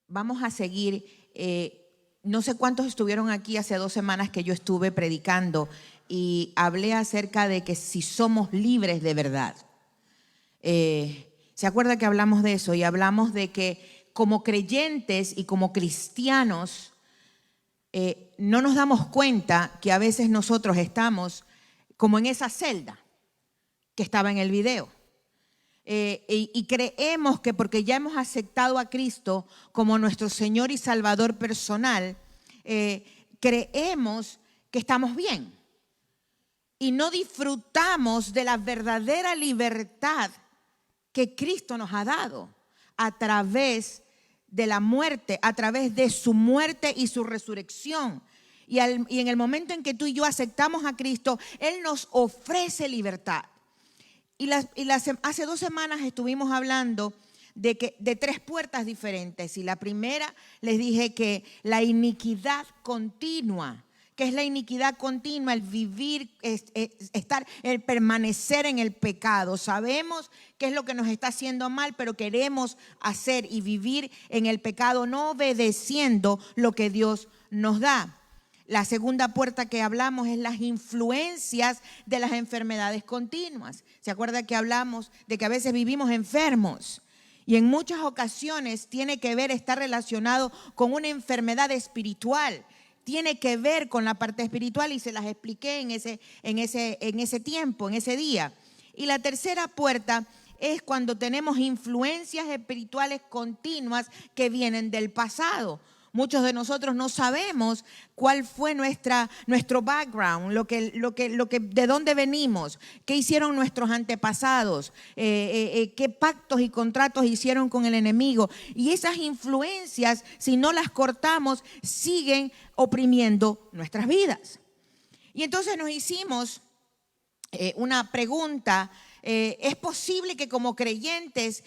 Vamos a seguir, no sé cuántos estuvieron aquí hace 2 semanas que yo estuve predicando y hablé acerca de que si somos libres de verdad. ¿Se acuerda que hablamos de eso? Y hablamos de que como creyentes y como cristianos no nos damos cuenta que a veces nosotros estamos como en esa celda que estaba en el video. Y creemos que porque ya hemos aceptado a Cristo como nuestro Señor y Salvador personal, creemos que estamos bien y no disfrutamos de la verdadera libertad que Cristo nos ha dado a través de la muerte, a través de su muerte y su resurrección. Y en el momento en que tú y yo aceptamos a Cristo, Él nos ofrece libertad. Hace 2 semanas estuvimos hablando de 3 puertas diferentes. Y la primera les dije que la iniquidad continua, que es la iniquidad continua, el vivir, el permanecer en el pecado. Sabemos qué es lo que nos está haciendo mal, pero queremos hacer y vivir en el pecado, no obedeciendo lo que Dios nos da. La segunda puerta que hablamos es las influencias de las enfermedades continuas. ¿Se acuerda que hablamos de que a veces vivimos enfermos? Y en muchas ocasiones tiene que ver, está relacionado con una enfermedad espiritual. Tiene que ver con la parte espiritual y se las expliqué en ese tiempo, en ese día. Y la tercera puerta es cuando tenemos influencias espirituales continuas que vienen del pasado. Muchos de nosotros no sabemos cuál fue nuestro background, de dónde venimos, qué hicieron nuestros antepasados, qué pactos y contratos hicieron con el enemigo. Y esas influencias, si no las cortamos, siguen oprimiendo nuestras vidas. Y entonces nos hicimos una pregunta. ¿Es posible que como creyentes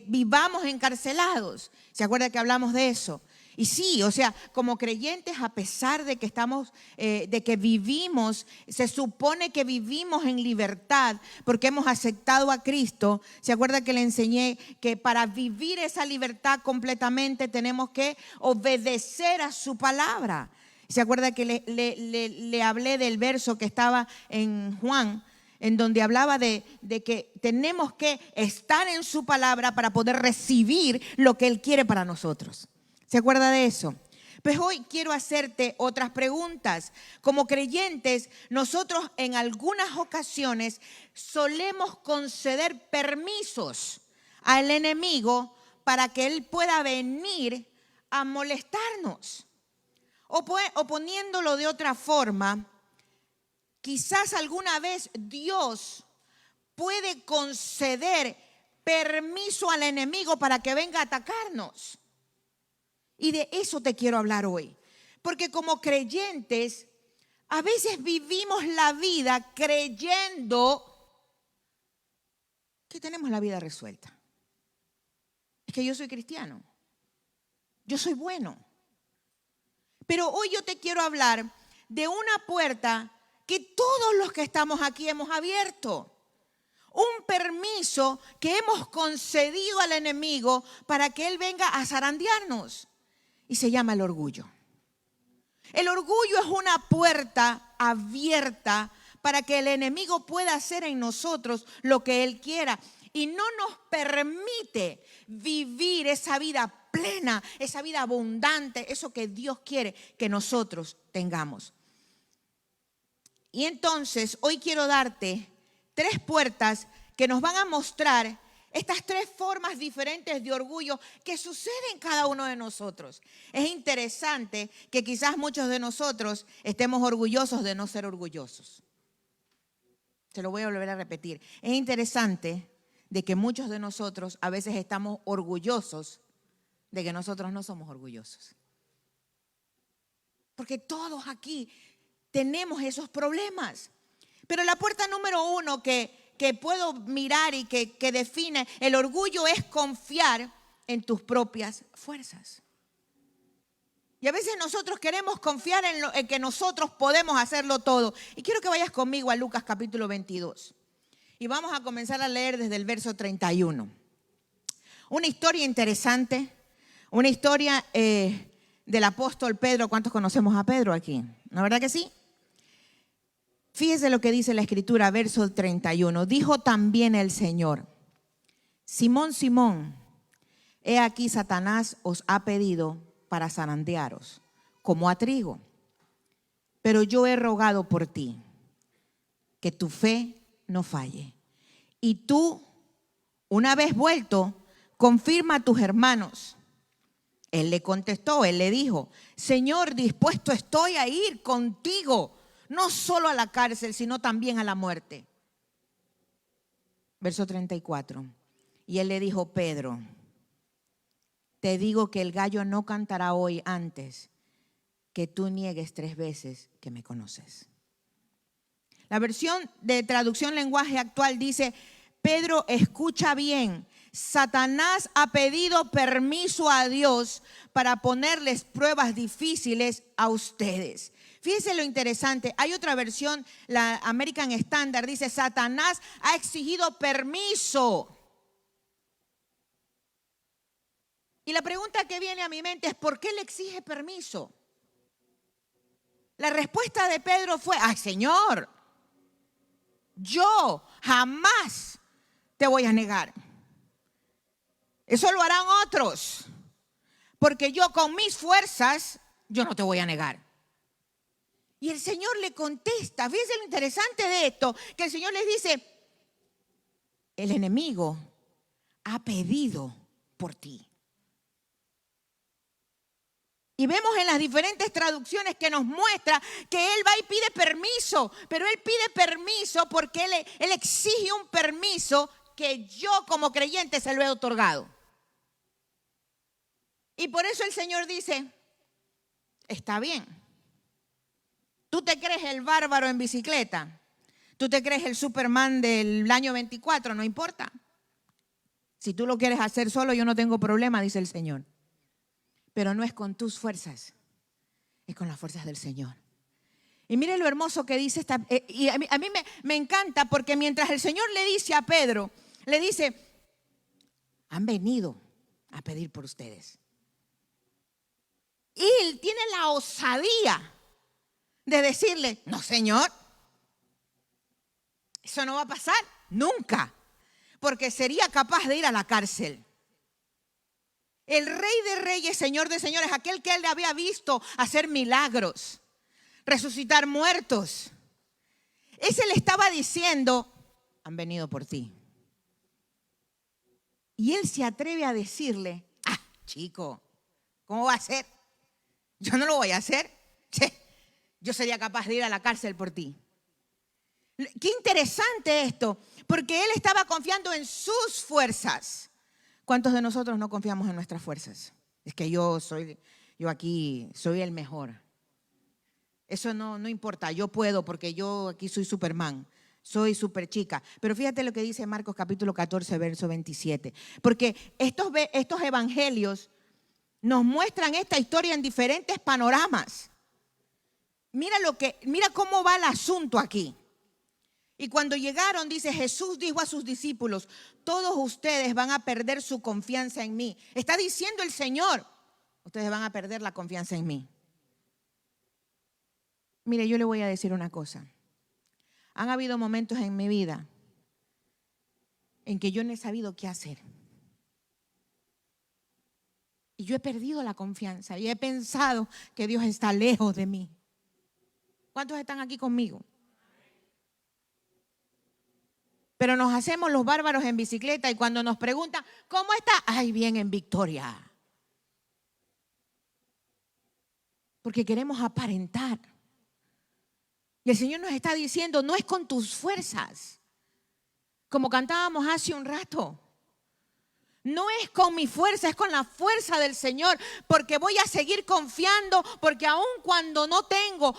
vivamos encarcelados? ¿Se acuerda que hablamos de eso? Y sí, o sea, como creyentes, a pesar de que de que vivimos, se supone que vivimos en libertad porque hemos aceptado a Cristo. ¿Se acuerda que le enseñé que para vivir esa libertad completamente tenemos que obedecer a su palabra? ¿Se acuerda que le hablé del verso que estaba en Juan, en donde hablaba de que tenemos que estar en su palabra para poder recibir lo que Él quiere para nosotros? ¿Se acuerda de eso? Pues hoy quiero hacerte otras preguntas. Como creyentes, nosotros en algunas ocasiones solemos conceder permisos al enemigo para que él pueda venir a molestarnos. O poniéndolo de otra forma, quizás alguna vez Dios puede conceder permiso al enemigo para que venga a atacarnos. Y de eso te quiero hablar hoy. Porque como creyentes, a veces vivimos la vida creyendo que tenemos la vida resuelta. Es que yo soy cristiano. Yo soy bueno. Pero hoy yo te quiero hablar de una puerta que todos los que estamos aquí hemos abierto. Un permiso que hemos concedido al enemigo para que él venga a zarandearnos. Y se llama el orgullo. El orgullo es una puerta abierta para que el enemigo pueda hacer en nosotros lo que él quiera. Y no nos permite vivir esa vida plena, esa vida abundante, eso que Dios quiere que nosotros tengamos. Y entonces hoy quiero darte 3 puertas que nos van a mostrar estas 3 formas diferentes de orgullo que suceden en cada uno de nosotros. Es interesante que quizás muchos de nosotros estemos orgullosos de no ser orgullosos. Se lo voy a volver a repetir. Es interesante de que muchos de nosotros a veces estamos orgullosos de que nosotros no somos orgullosos. Porque todos aquí tenemos esos problemas. Pero la puerta número 1 que puedo mirar y que define el orgullo es confiar en tus propias fuerzas. Y a veces nosotros queremos confiar en que nosotros podemos hacerlo todo. Y quiero que vayas conmigo a Lucas capítulo 22. Y vamos a comenzar a leer desde el verso 31. Una historia interesante, una historia del apóstol Pedro. ¿Cuántos conocemos a Pedro aquí? ¿No es verdad que sí? Fíjese lo que dice la Escritura, verso 31. Dijo también el Señor: Simón, Simón, he aquí Satanás os ha pedido para zarandearos, como a trigo. Pero yo he rogado por ti, que tu fe no falle. Y tú, una vez vuelto, confirma a tus hermanos. Él le contestó, él le dijo: Señor, dispuesto estoy a ir contigo, no solo a la cárcel, sino también a la muerte. Verso 34. Y él le dijo: Pedro, te digo que el gallo no cantará hoy antes que tú niegues 3 veces que me conoces. La versión de traducción lenguaje actual dice: Pedro, escucha bien. Satanás ha pedido permiso a Dios para ponerles pruebas difíciles a ustedes. Fíjense lo interesante. Hay otra versión, la American Standard, dice: Satanás ha exigido permiso. Y la pregunta que viene a mi mente es: ¿por qué le exige permiso? La respuesta de Pedro fue: ay, Señor, yo jamás te voy a negar. Eso lo harán otros, porque yo con mis fuerzas, yo no te voy a negar. Y el Señor le contesta. Fíjense lo interesante de esto, que el Señor les dice: el enemigo ha pedido por ti. Y vemos en las diferentes traducciones que nos muestra que él va y pide permiso, pero él pide permiso porque él exige un permiso que yo como creyente se lo he otorgado. Y por eso el Señor dice: está bien. ¿Tú te crees el bárbaro en bicicleta? ¿Tú te crees el Superman del año 24? No importa. Si tú lo quieres hacer solo, yo no tengo problema, dice el Señor. Pero no es con tus fuerzas, es con las fuerzas del Señor. Y mire lo hermoso que dice esta. Y a mí me encanta, porque mientras el Señor le dice a Pedro, le dice: han venido a pedir por ustedes. Y él tiene la osadía de decirle: no, Señor, eso no va a pasar nunca, porque sería capaz de ir a la cárcel. El Rey de Reyes, Señor de Señores, aquel que él había visto hacer milagros, resucitar muertos, ese le estaba diciendo: han venido por ti. Y él se atreve a decirle: ah, chico, ¿cómo va a ser? Yo no lo voy a hacer. Yo sería capaz de ir a la cárcel por ti. Qué interesante esto, porque él estaba confiando en sus fuerzas. ¿Cuántos de nosotros no confiamos en nuestras fuerzas? Es que yo aquí soy el mejor. Eso no importa, yo puedo porque yo aquí soy Superman, soy super chica. Pero fíjate lo que dice Marcos capítulo 14, verso 27. Porque estos evangelios nos muestran esta historia en diferentes panoramas. Mira cómo va el asunto aquí. Y cuando llegaron, dice, Jesús dijo a sus discípulos: todos ustedes van a perder su confianza en mí. Está diciendo el Señor: ustedes van a perder la confianza en mí. Mire, yo le voy a decir una cosa. Han habido momentos en mi vida en que yo no he sabido qué hacer. Y yo he perdido la confianza y he pensado que Dios está lejos de mí. ¿Cuántos están aquí conmigo? Pero nos hacemos los bárbaros en bicicleta y cuando nos preguntan: ¿cómo está? Ay, bien, en victoria. Porque queremos aparentar. Y el Señor nos está diciendo: no es con tus fuerzas. Como cantábamos hace un rato. No es con mi fuerza, es con la fuerza del Señor, porque voy a seguir confiando, porque aun cuando no tengo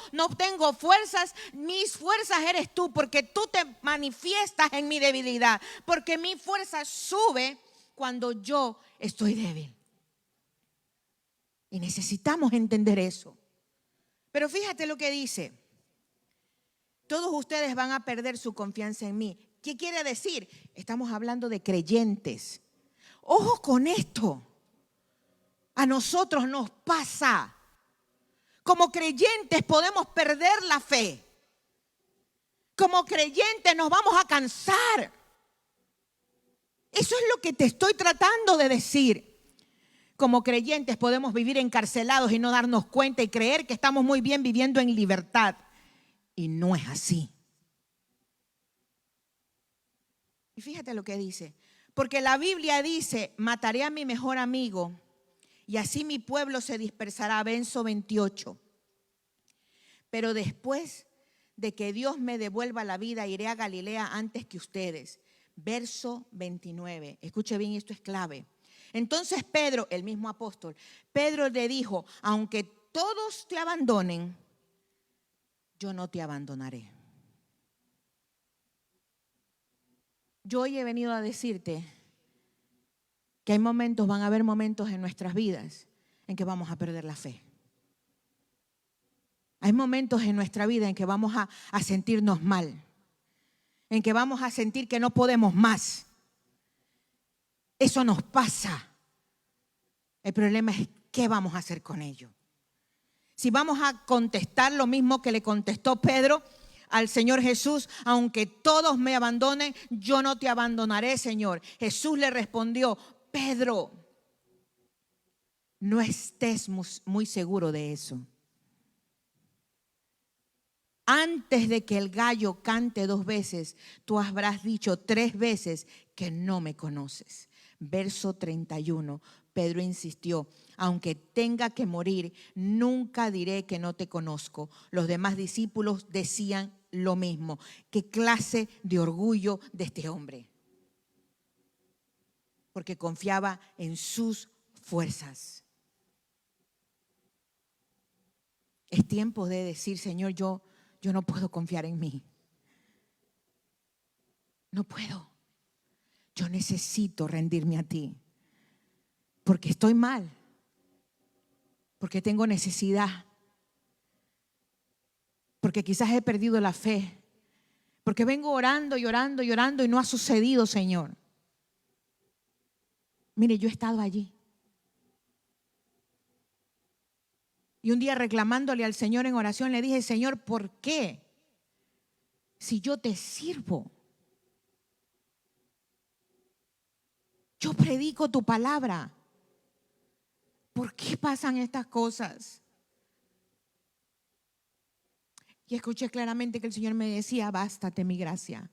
fuerzas, mis fuerzas eres tú, porque tú te manifiestas en mi debilidad, porque mi fuerza sube cuando yo estoy débil. Y necesitamos entender eso. Pero fíjate lo que dice. Todos ustedes van a perder su confianza en mí. ¿Qué quiere decir? Estamos hablando de creyentes. Ojo con esto. A nosotros nos pasa. Como creyentes podemos perder la fe. Como creyentes nos vamos a cansar. Eso es lo que te estoy tratando de decir. Como creyentes podemos vivir encarcelados y no darnos cuenta y creer que estamos muy bien viviendo en libertad. Y no es así. Y fíjate lo que dice. Porque la Biblia dice, mataré a mi mejor amigo y así mi pueblo se dispersará. Verso 28. Pero después de que Dios me devuelva la vida, iré a Galilea antes que ustedes. Verso 29. Escuche bien, esto es clave. Entonces Pedro, el mismo apóstol, Pedro le dijo, aunque todos te abandonen, yo no te abandonaré. Yo hoy he venido a decirte que hay momentos, van a haber momentos en nuestras vidas en que vamos a perder la fe. Hay momentos en nuestra vida en que vamos a sentirnos mal, en que vamos a sentir que no podemos más. Eso nos pasa. El problema es qué vamos a hacer con ello. Si vamos a contestar lo mismo que le contestó Pedro al Señor Jesús, aunque todos me abandonen, yo no te abandonaré, Señor. Jesús le respondió, Pedro, no estés muy seguro de eso. Antes de que el gallo cante 2 veces, tú habrás dicho 3 veces que no me conoces. Verso 31, Pedro insistió, aunque tenga que morir, nunca diré que no te conozco. Los demás discípulos decían lo mismo. ¿Qué clase de orgullo de este hombre? Porque confiaba en sus fuerzas. Es tiempo de decir, Señor, yo no puedo confiar en mí. No puedo. Yo necesito rendirme a ti. Porque estoy mal. Porque tengo necesidad. Porque quizás he perdido la fe. Porque vengo orando y orando y orando y no ha sucedido, Señor. Mire, yo he estado allí. Y un día reclamándole al Señor en oración le dije, Señor, ¿por qué? Si yo te sirvo. Yo predico tu palabra. ¿Por qué pasan estas cosas? Y escuché claramente que el Señor me decía, bástate mi gracia.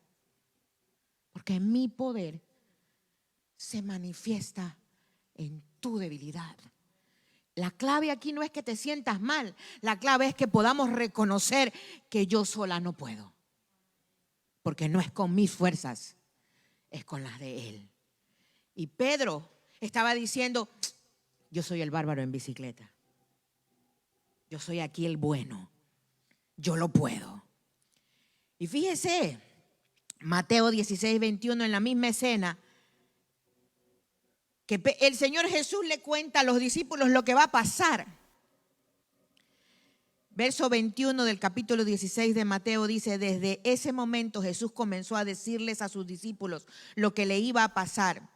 Porque mi poder se manifiesta en tu debilidad. La clave aquí no es que te sientas mal. La clave es que podamos reconocer que yo sola no puedo. Porque no es con mis fuerzas, es con las de Él. Y Pedro estaba diciendo, yo soy el bárbaro en bicicleta. Yo soy aquí el bueno. Yo lo puedo. Y fíjese, Mateo 16, 21, en la misma escena, que el Señor Jesús le cuenta a los discípulos lo que va a pasar. Verso 21 del capítulo 16 de Mateo dice, desde ese momento Jesús comenzó a decirles a sus discípulos lo que le iba a pasar.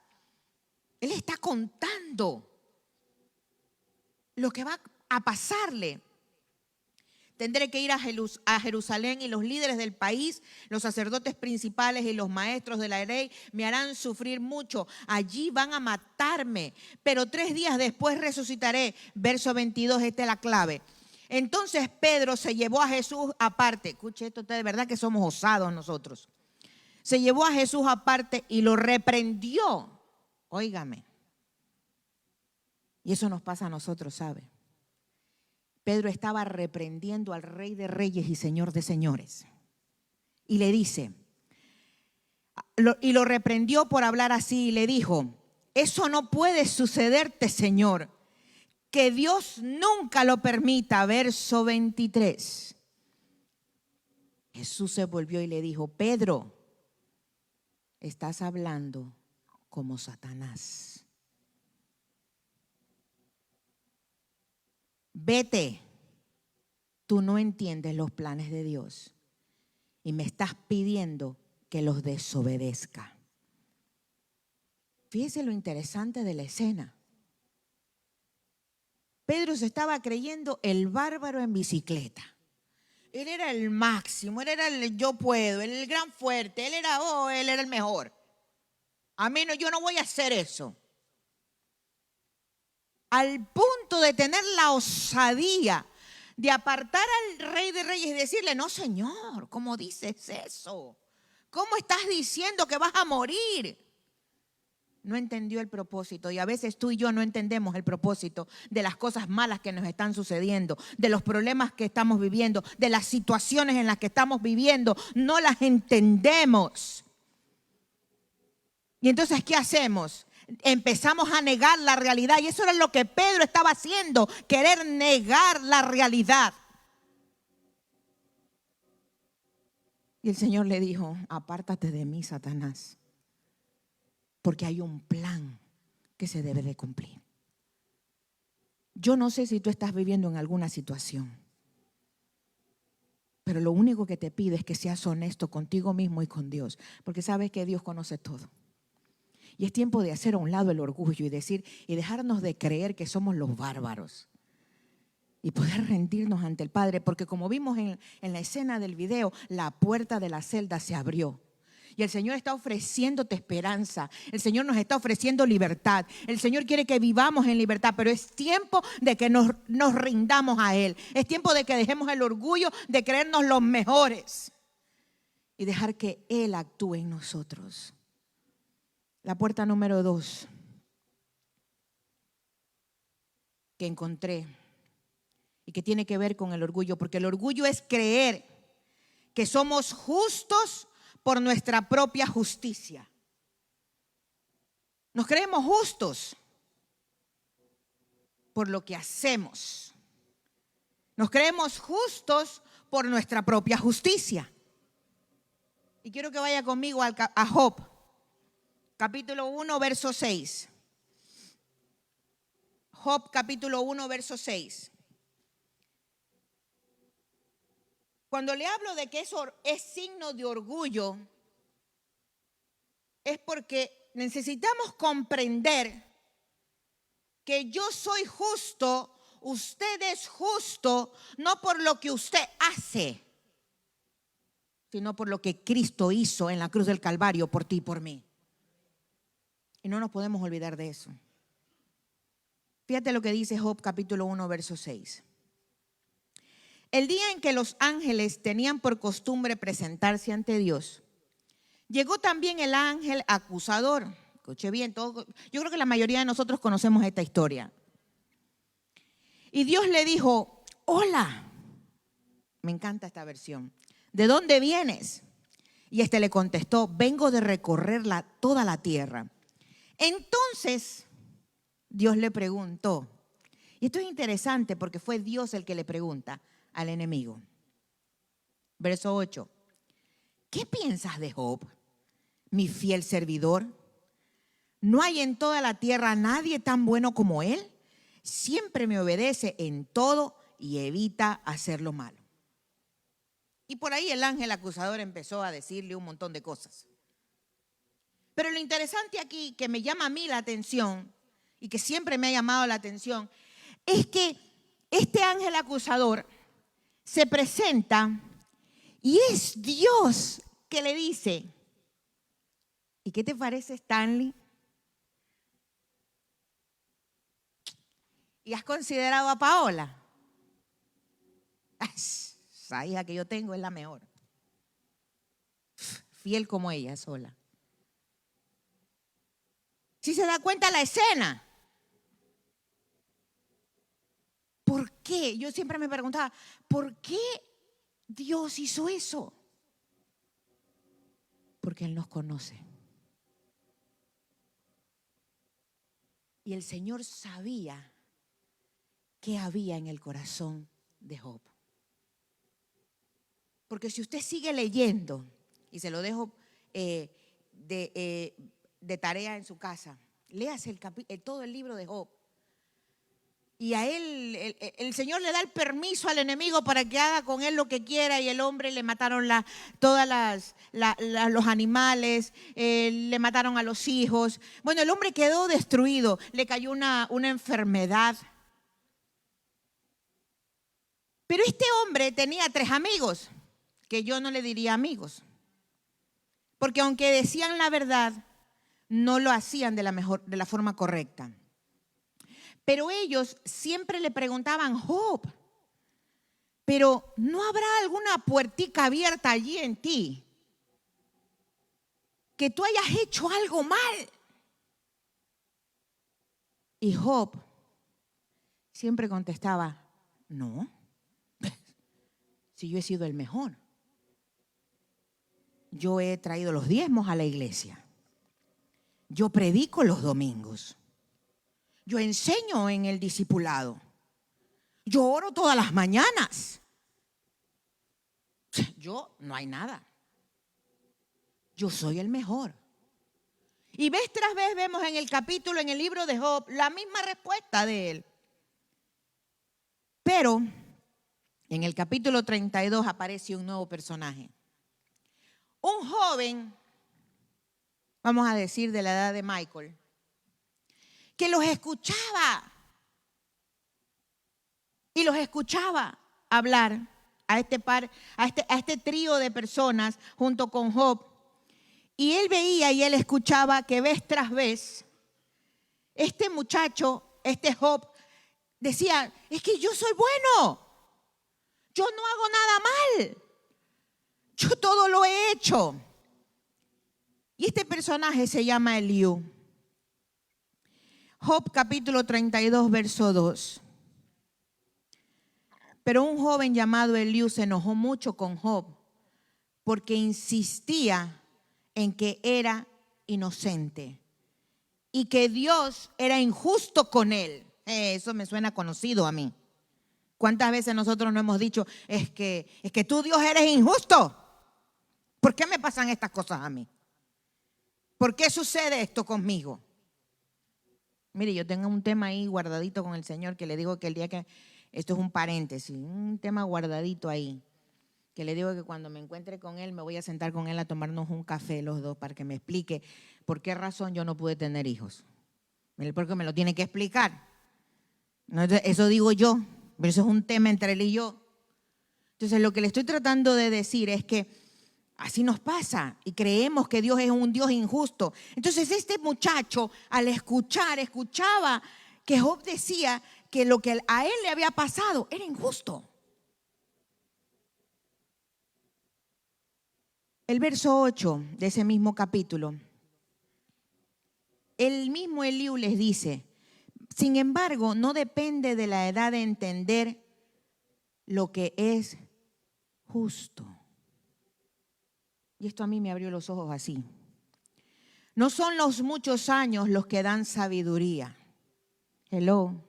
Él está contando lo que va a pasarle. Tendré que ir a Jerusalén y los líderes del país, los sacerdotes principales y los maestros de la ley me harán sufrir mucho. Allí van a matarme, pero 3 días después resucitaré. Verso 22, esta es la clave. Entonces Pedro se llevó a Jesús aparte. Escuche esto, de verdad que somos osados nosotros. Se llevó a Jesús aparte y lo reprendió. Óigame. Y eso nos pasa a nosotros, ¿sabe? Pedro estaba reprendiendo al Rey de Reyes y Señor de Señores. Y le dice, y lo reprendió por hablar así y le dijo, eso no puede sucederte, Señor, que Dios nunca lo permita. Verso 23. Jesús se volvió y le dijo, Pedro, estás hablando como Satanás. vete, tú no entiendes los planes de Dios y me estás pidiendo que los desobedezca. Fíjese lo interesante de la escena. Pedro se estaba creyendo el bárbaro en bicicleta. Él era el máximo, él era el yo puedo, él era el gran fuerte, él era el mejor. A mí no, yo no voy a hacer eso. Al punto de tener la osadía de apartar al Rey de Reyes y decirle, no Señor, ¿cómo dices eso? ¿Cómo estás diciendo que vas a morir? No entendió el propósito, y a veces tú y yo no entendemos el propósito de las cosas malas que nos están sucediendo, de los problemas que estamos viviendo, de las situaciones en las que estamos viviendo. No las entendemos. Y entonces, ¿qué hacemos? Empezamos a negar la realidad, y eso era lo que Pedro estaba haciendo, querer negar la realidad. Y el Señor le dijo, apártate de mí, Satanás, porque hay un plan que se debe de cumplir. Yo no sé si tú estás viviendo en alguna situación, pero lo único que te pido es que seas honesto contigo mismo y con Dios, porque sabes que Dios conoce todo. Y es tiempo de hacer a un lado el orgullo y decir y dejarnos de creer que somos los bárbaros y poder rendirnos ante el Padre, porque como vimos en la escena del video, la puerta de la celda se abrió. Y el Señor está ofreciéndote esperanza. El Señor nos está ofreciendo libertad. El Señor quiere que vivamos en libertad, pero es tiempo de que nos rindamos a Él. Es tiempo de que dejemos el orgullo de creernos los mejores y dejar que Él actúe en nosotros. La puerta número 2 que encontré y que tiene que ver con el orgullo, porque el orgullo es creer que somos justos por nuestra propia justicia. Nos creemos justos por lo que hacemos. Nos creemos justos por nuestra propia justicia. Y quiero que vaya conmigo a Job, capítulo 1, verso 6. Job, capítulo 1, verso 6. Cuando le hablo de que eso es signo de orgullo, es porque necesitamos comprender que yo soy justo, usted es justo, no por lo que usted hace, sino por lo que Cristo hizo en la cruz del Calvario por ti y por mí. Y no nos podemos olvidar de eso. Fíjate lo que dice Job capítulo 1, verso 6. El día en que los ángeles tenían por costumbre presentarse ante Dios, llegó también el ángel acusador. Escuche bien, yo creo que la mayoría de nosotros conocemos esta historia. Y Dios le dijo, hola, me encanta esta versión, ¿de dónde vienes? Y le contestó, vengo de recorrer toda la tierra. Entonces Dios le preguntó, y esto es interesante porque fue Dios el que le pregunta al enemigo. Verso 8. ¿Qué piensas de Job, mi fiel servidor? ¿No hay en toda la tierra nadie tan bueno como él? Siempre me obedece en todo y evita hacer lo malo. Y por ahí el ángel acusador empezó a decirle un montón de cosas. Pero lo interesante aquí, que me llama a mí la atención y que siempre me ha llamado la atención, es que este ángel acusador se presenta y es Dios que le dice, ¿y qué te parece, Stanley? ¿Y has considerado a Paola? Esa hija que yo tengo es la mejor. Fiel como ella sola. Si se da cuenta la escena. ¿Por qué? Yo siempre me preguntaba, ¿por qué Dios hizo eso? Porque Él nos conoce. Y el Señor sabía qué había en el corazón de Job. Porque si usted sigue leyendo, y se lo dejo de tarea en su casa, léase todo el libro de Job. Y a él, el Señor le da el permiso al enemigo para que haga con él lo que quiera, y el hombre le mataron los animales, le mataron a los hijos. Bueno, el hombre quedó destruido, le cayó una enfermedad. Pero este hombre tenía 3 amigos, que yo no le diría amigos, porque aunque decían la verdad, no lo hacían de la forma correcta. Pero ellos siempre le preguntaban: Job, pero ¿no habrá alguna puertica abierta allí en ti? Que tú hayas hecho algo mal. Y Job siempre contestaba: no, si yo he sido el mejor. Yo he traído los diezmos a la iglesia. Yo predico los domingos. Yo enseño en el discipulado. Yo oro todas las mañanas. Yo no hay nada. Yo soy el mejor. Y vez tras vez vemos en el capítulo, en el libro de Job, la misma respuesta de él. Pero en el capítulo 32 aparece un nuevo personaje. Un joven, vamos a decir de la edad de Michael, que los escuchaba y los escuchaba hablar a este trío de personas junto con Job. Y él veía y él escuchaba que vez tras vez este muchacho, este Job, decía: es que yo soy bueno, yo no hago nada mal, yo todo lo he hecho. Y este personaje se llama Eliú. Job capítulo 32, verso 2. Pero un joven llamado Eliú se enojó mucho con Job porque insistía en que era inocente y que Dios era injusto con él. Eso me suena conocido a mí. ¿Cuántas veces nosotros no hemos dicho: es que tú, Dios, eres injusto? ¿Por qué me pasan estas cosas a mí? ¿Por qué sucede esto conmigo? Mire, yo tengo un tema ahí guardadito con el Señor, que le digo que el día que, esto es un paréntesis, un tema guardadito ahí, que le digo que cuando me encuentre con Él me voy a sentar con Él a tomarnos un café los dos para que me explique por qué razón yo no pude tener hijos. Porque me lo tiene que explicar. No, eso digo yo, pero eso es un tema entre Él y yo. Entonces lo que le estoy tratando de decir es que así nos pasa y creemos que Dios es un Dios injusto. Entonces este muchacho, al escuchaba que Job decía que lo que a él le había pasado era injusto. El verso 8 de ese mismo capítulo, el mismo Eliú les dice: sin embargo, no depende de la edad de entender lo que es justo. Y esto a mí me abrió los ojos así. No son los muchos años los que dan sabiduría. Hello.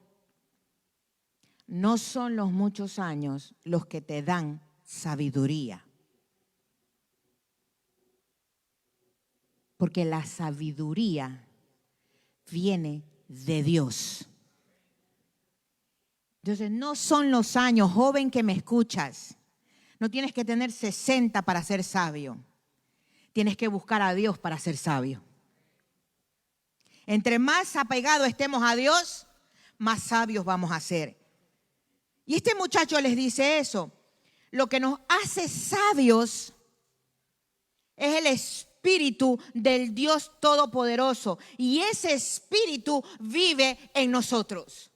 No son los muchos años los que te dan sabiduría. Porque la sabiduría viene de Dios. Entonces, no son los años, joven que me escuchas. No tienes que tener 60 para ser sabio. Tienes que buscar a Dios para ser sabio. Entre más apegados estemos a Dios, más sabios vamos a ser. Y este muchacho les dice eso. Lo que nos hace sabios es el Espíritu del Dios Todopoderoso. Y ese Espíritu vive en nosotros.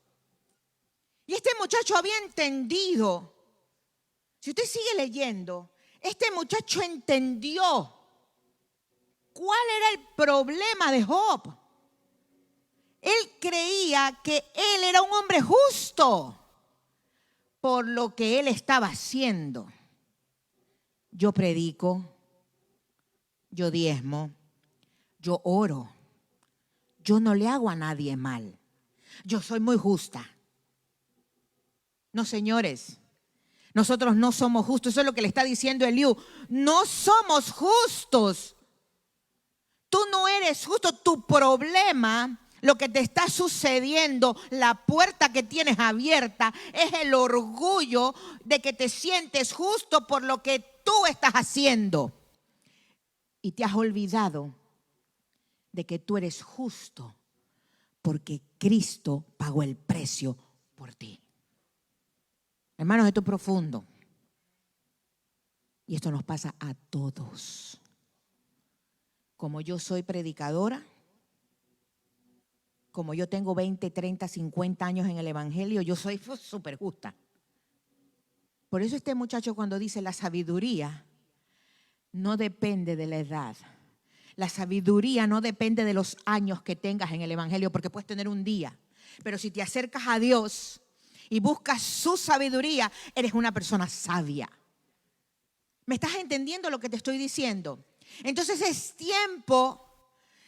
Y este muchacho había entendido. Si usted sigue leyendo, este muchacho entendió cuál era el problema de Job. Él creía que él era un hombre justo por lo que él estaba haciendo. Yo predico, yo diezmo, yo oro, yo no le hago a nadie mal, yo soy muy justa. No, señores, nosotros no somos justos. Eso es lo que le está diciendo Eliú. No somos justos. Tú no eres justo. Tu problema lo que te está sucediendo, la puerta que tienes abierta, es el orgullo de que te sientes justo por lo que tú estás haciendo. Y te has olvidado de que tú eres justo porque Cristo pagó el precio por ti. Hermanos, esto es profundo. Y esto nos pasa a todos. Como yo soy predicadora, como yo tengo 20, 30, 50 años en el evangelio, yo soy súper justa. Por eso este muchacho cuando dice la sabiduría no depende de la edad. La sabiduría no depende de los años que tengas en el evangelio, porque puedes tener un día. Pero si te acercas a Dios y buscas su sabiduría, eres una persona sabia. ¿Me estás entendiendo lo que te estoy diciendo? Entonces es tiempo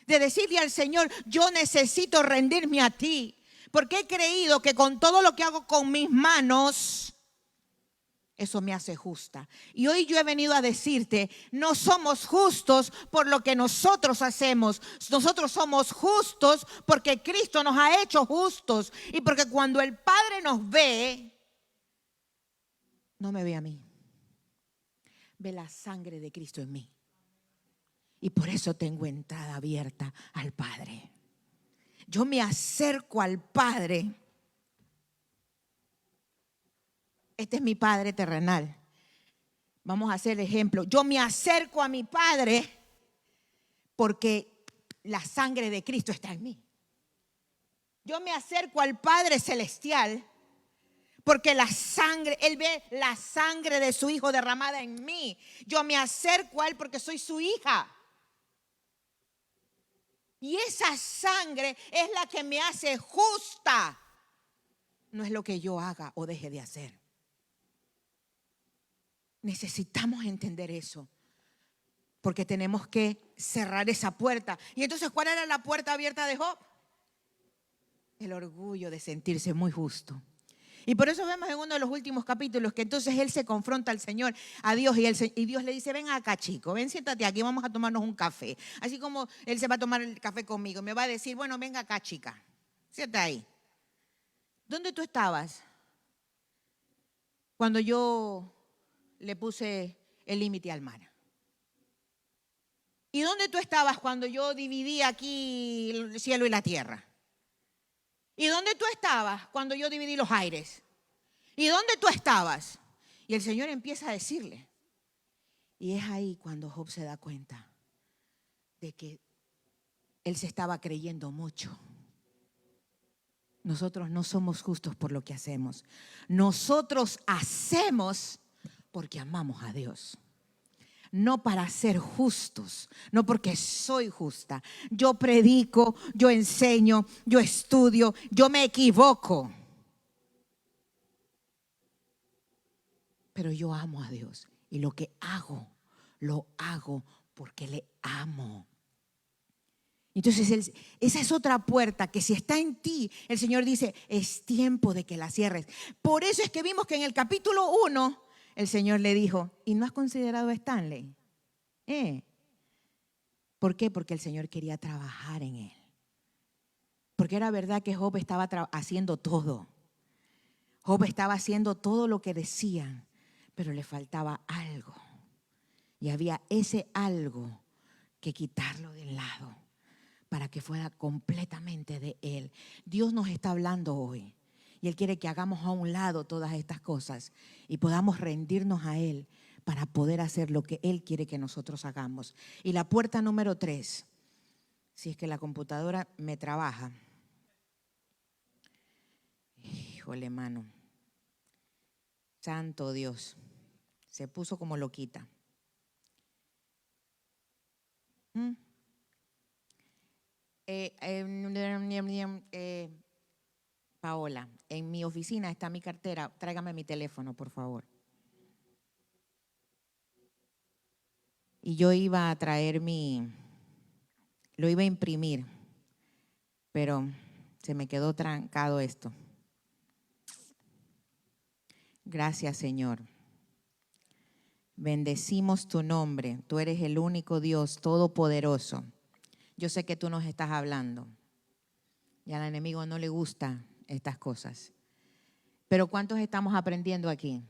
de decirle al Señor, yo necesito rendirme a ti, porque he creído que con todo lo que hago con mis manos, eso me hace justa. Y hoy yo he venido a decirte, no somos justos por lo que nosotros hacemos. Nosotros somos justos porque Cristo nos ha hecho justos. Y porque cuando el Padre nos ve, no me ve a mí. Ve la sangre de Cristo en mí. Y por eso tengo entrada abierta al Padre. Yo me acerco al Padre. Este es mi Padre terrenal. Vamos a hacer el ejemplo. Yo me acerco a mi Padre porque la sangre de Cristo está en mí. Yo me acerco al Padre celestial porque la sangre, Él ve la sangre de su Hijo derramada en mí. Yo me acerco a Él porque soy su hija. Y esa sangre es la que me hace justa. No es lo que yo haga o deje de hacer. Necesitamos entender eso. Porque tenemos que cerrar esa puerta. Y entonces, ¿cuál era la puerta abierta de Job? El orgullo de sentirse muy justo. Y por eso vemos en uno de los últimos capítulos que entonces él se confronta al Señor, a Dios, y Dios le dice, ven acá, chico, ven, siéntate aquí, vamos a tomarnos un café. Así como él se va a tomar el café conmigo, me va a decir, bueno, venga acá, chica, siéntate ahí. ¿Dónde tú estabas cuando yo le puse el límite al mar? ¿Y dónde tú estabas cuando yo dividí aquí el cielo y la tierra? ¿Y dónde tú estabas cuando yo dividí los aires? ¿Y dónde tú estabas? Y el Señor empieza a decirle. Y es ahí cuando Job se da cuenta de que él se estaba creyendo mucho. Nosotros no somos justos por lo que hacemos. Nosotros hacemos porque amamos a Dios. No para ser justos, no porque soy justa. Yo predico, yo enseño, yo estudio, yo me equivoco. Pero yo amo a Dios y lo que hago, lo hago porque le amo. Entonces esa es otra puerta que si está en ti, el Señor dice, es tiempo de que la cierres. Por eso es que vimos que en el capítulo 1, el Señor le dijo, ¿y no has considerado a Stanley? ¿Por qué? Porque el Señor quería trabajar en él. Porque era verdad que Job estaba haciendo todo. Job estaba haciendo todo lo que decían, pero le faltaba algo. Y había ese algo que quitarlo del lado para que fuera completamente de Él. Dios nos está hablando hoy y Él quiere que hagamos a un lado todas estas cosas y podamos rendirnos a Él para poder hacer lo que Él quiere que nosotros hagamos. Y la puerta número 3, si es que la computadora me trabaja. Híjole, hermano. Santo Dios. Se puso como loquita. Paola, en mi oficina está mi cartera. Tráigame mi teléfono, por favor. Y yo iba a traer lo iba a imprimir, pero se me quedó trancado esto. Gracias, Señor. Bendecimos tu nombre. Tú eres el único Dios todopoderoso. Yo sé que tú nos estás hablando. Y al enemigo no le gustan estas cosas. Pero ¿cuántos estamos aprendiendo aquí?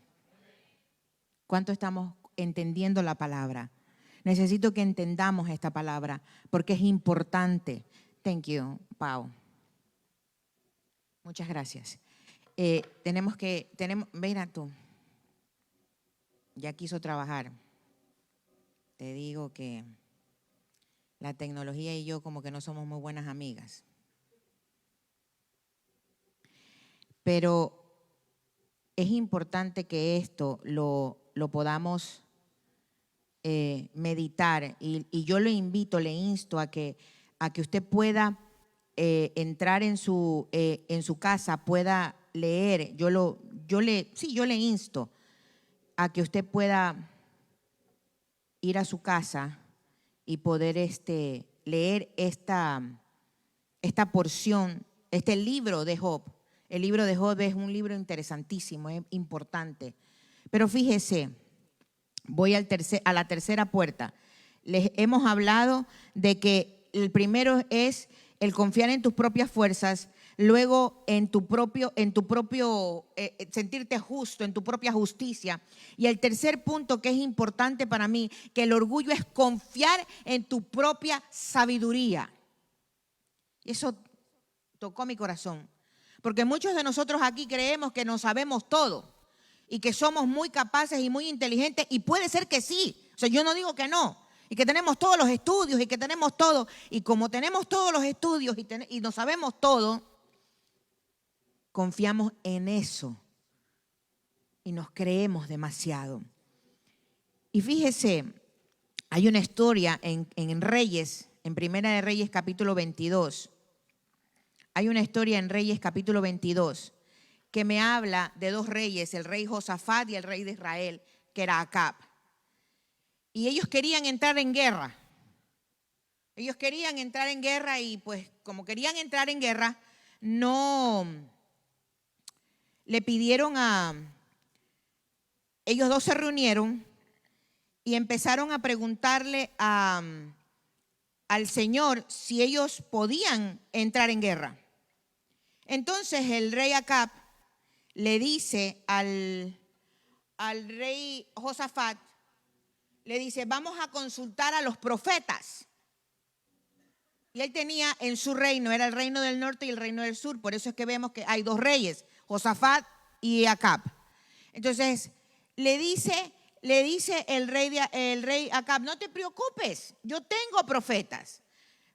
¿Cuántos estamos entendiendo la palabra? Necesito que entendamos esta palabra porque es importante. Thank you, Pau. Muchas gracias. Mira tú, ya quiso trabajar. Te digo que la tecnología y yo como que no somos muy buenas amigas. Pero es importante que esto lo podamos meditar y yo le invito, le insto a que usted pueda entrar en su casa, pueda leer. Yo le insto a que usted pueda ir a su casa y poder leer esta porción, este libro de Job. El libro de Job es un libro interesantísimo, es importante. Pero fíjese, voy a la tercera puerta. Les hemos hablado de que el primero es el confiar en tus propias fuerzas, luego en tu propio sentirte justo, en tu propia justicia. Y el tercer punto que es importante para mí, que el orgullo es confiar en tu propia sabiduría. Y eso tocó mi corazón. Porque muchos de nosotros aquí creemos que nos sabemos todo y que somos muy capaces y muy inteligentes, y puede ser que sí. O sea, yo no digo que no, y que tenemos todos los estudios y que tenemos todo. Y como tenemos todos los estudios y nos sabemos todo, confiamos en eso y nos creemos demasiado. Y fíjese, hay una historia en Reyes, en Primera de Reyes capítulo 22. Hay una historia en Reyes capítulo 22 que me habla de dos reyes, el rey Josafat y el rey de Israel, que era Acab. Y ellos querían entrar en guerra. Ellos querían entrar en guerra y pues como querían entrar en guerra, no le pidieron ellos dos se reunieron y empezaron a preguntarle al Señor si ellos podían entrar en guerra. Entonces el rey Acab le dice al rey Josafat, le dice, vamos a consultar a los profetas. Y él tenía en su reino, era el reino del norte y el reino del sur, por eso es que vemos que hay dos reyes, Josafat y Acab. Entonces le dice el rey Acab, no te preocupes, yo tengo profetas.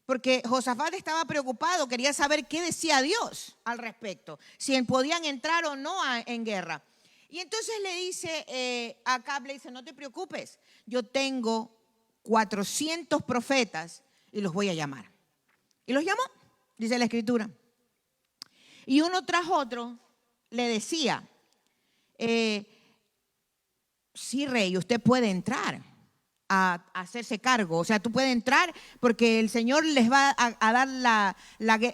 Porque Josafat estaba preocupado, quería saber qué decía Dios al respecto, si podían entrar o no en guerra. Y entonces le dice, Acab le dice, no te preocupes, yo tengo 400 profetas y los voy a llamar. Y los llamó, dice la Escritura. Y uno tras otro le decía, sí, rey, usted puede entrar a hacerse cargo. O sea, tú puedes entrar porque el Señor les va a dar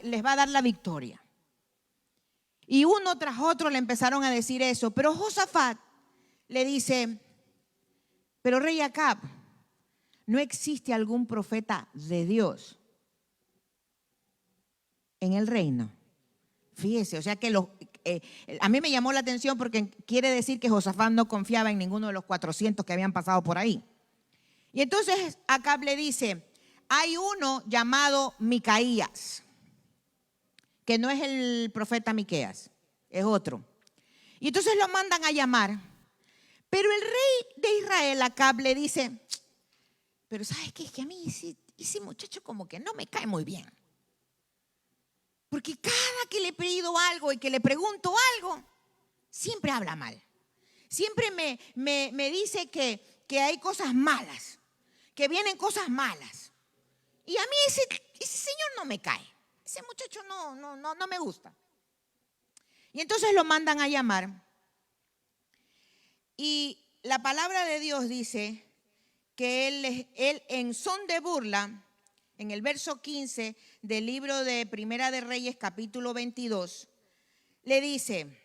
les va a dar la victoria. Y uno tras otro le empezaron a decir eso. Pero Josafat le dice, pero rey Acab, ¿no existe algún profeta de Dios en el reino? Fíjese, o sea que a mí me llamó la atención porque quiere decir que Josafat no confiaba en ninguno de los 400 que habían pasado por ahí. Y entonces Acab le dice, hay uno llamado Micaías, que no es el profeta Miqueas, es otro. Y entonces lo mandan a llamar. Pero el rey de Israel, Acab, le dice, pero ¿sabes qué? Es que a mí ese muchacho como que no me cae muy bien. Porque cada que le pido algo y que le pregunto algo, siempre habla mal. Siempre me dice que hay cosas malas, que vienen cosas malas. Y a mí ese señor no me cae. Ese muchacho no me gusta. Y entonces lo mandan a llamar. Y la palabra de Dios dice que él en son de burla, en el verso 15 del libro de Primera de Reyes, capítulo 22, le dice,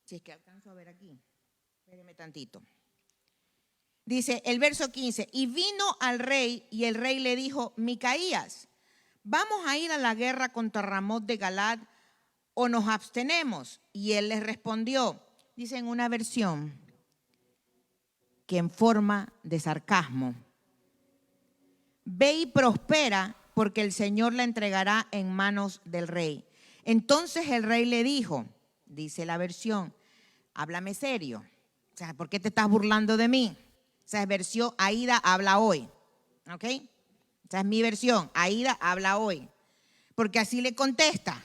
si es que alcanzo a ver aquí, espéreme tantito. Dice el verso 15, y vino al rey y el rey le dijo, Micaías, ¿vamos a ir a la guerra contra Ramot de Galad o nos abstenemos? Y él les respondió, dice en una versión que en forma de sarcasmo, ve y prospera, porque el Señor la entregará en manos del rey. Entonces el rey le dijo, dice la versión, háblame serio. O sea, ¿por qué te estás burlando de mí? Esa es versión, Aída habla hoy. ¿Ok? Esa es mi versión, Aída habla hoy. Porque así le contesta.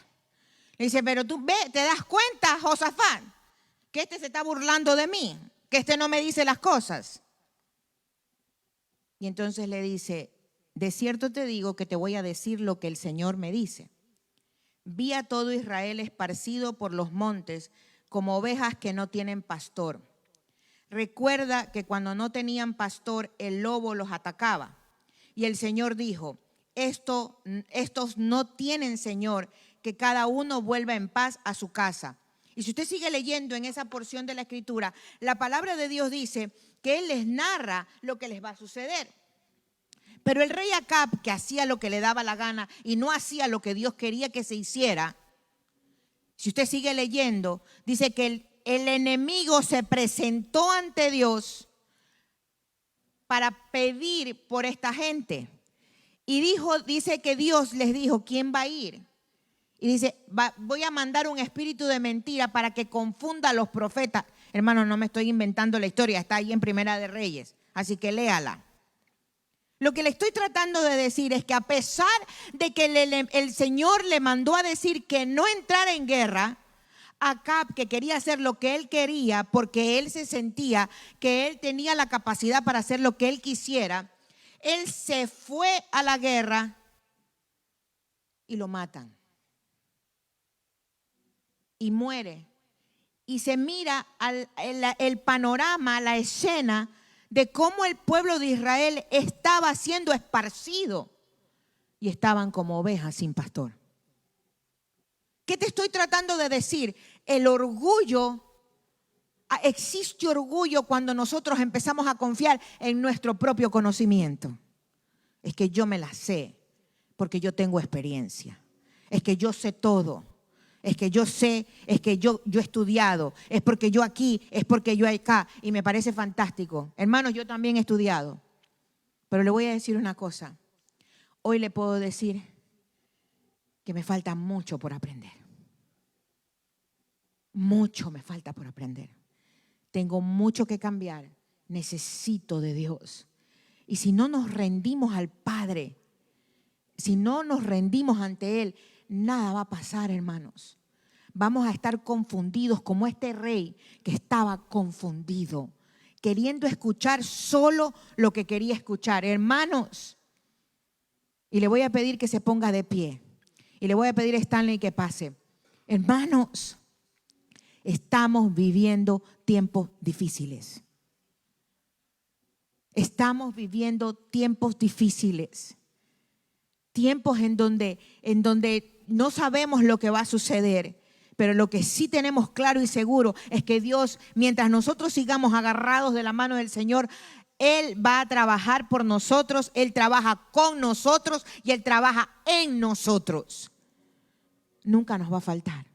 Le dice, pero tú ve, ¿te das cuenta, Josafat, que este se está burlando de mí? Que este no me dice las cosas. Y entonces le dice, de cierto te digo que te voy a decir lo que el Señor me dice. Vi a todo Israel esparcido por los montes como ovejas que no tienen pastor. Recuerda que cuando no tenían pastor, el lobo los atacaba. Y el Señor dijo, estos no tienen Señor, que cada uno vuelva en paz a su casa. Y si usted sigue leyendo en esa porción de la Escritura, la palabra de Dios dice que Él les narra lo que les va a suceder. Pero el rey Acab, que hacía lo que le daba la gana y no hacía lo que Dios quería que se hiciera, si usted sigue leyendo, dice que el enemigo se presentó ante Dios para pedir por esta gente. Y dice que Dios les dijo, ¿quién va a ir? Y dice, voy a mandar un espíritu de mentira para que confunda a los profetas. Hermano, no me estoy inventando la historia, está ahí en Primera de Reyes, así que léala. Lo que le estoy tratando de decir es que a pesar de que el Señor le mandó a decir que no entrara en guerra, Acab, que quería hacer lo que él quería porque él se sentía que él tenía la capacidad para hacer lo que él quisiera, él se fue a la guerra y lo matan. Y muere. Y se mira el panorama, la escena de cómo el pueblo de Israel estaba siendo esparcido y estaban como ovejas sin pastor. ¿Qué te estoy tratando de decir? El orgullo, existe orgullo cuando nosotros empezamos a confiar en nuestro propio conocimiento. Es que yo me la sé porque yo tengo experiencia. Es que yo sé todo. Es que yo sé, es que yo he estudiado, es porque yo aquí, es porque yo acá. Y me parece fantástico. Hermanos, yo también he estudiado. Pero le voy a decir una cosa. Hoy le puedo decir que me falta mucho por aprender. Mucho me falta por aprender. Tengo mucho que cambiar. Necesito de Dios. Y si no nos rendimos al Padre, si no nos rendimos ante Él, nada va a pasar, hermanos. Vamos a estar confundidos como este rey que estaba confundido, queriendo escuchar solo lo que quería escuchar. Hermanos, y le voy a pedir que se ponga de pie. Y le voy a pedir a Stanley que pase. Hermanos, estamos viviendo tiempos difíciles. Estamos viviendo tiempos difíciles. Tiempos en donde no sabemos lo que va a suceder, pero lo que sí tenemos claro y seguro es que Dios, mientras nosotros sigamos agarrados de la mano del Señor, Él va a trabajar por nosotros, Él trabaja con nosotros y Él trabaja en nosotros. Nunca nos va a faltar.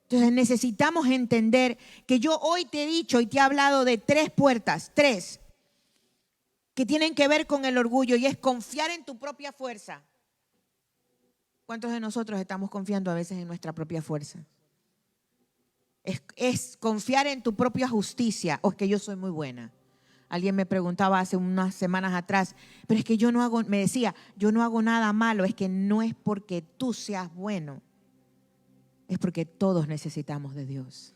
Entonces necesitamos entender que yo hoy te he dicho y te he hablado de 3 puertas, 3, que tienen que ver con el orgullo, y es confiar en tu propia fuerza. ¿Cuántos de nosotros estamos confiando a veces en nuestra propia fuerza? Es confiar en tu propia justicia. O es que yo soy muy buena. Alguien me preguntaba hace unas semanas atrás, pero es que me decía, yo no hago nada malo. Es que no es porque tú seas bueno, es porque todos necesitamos de Dios.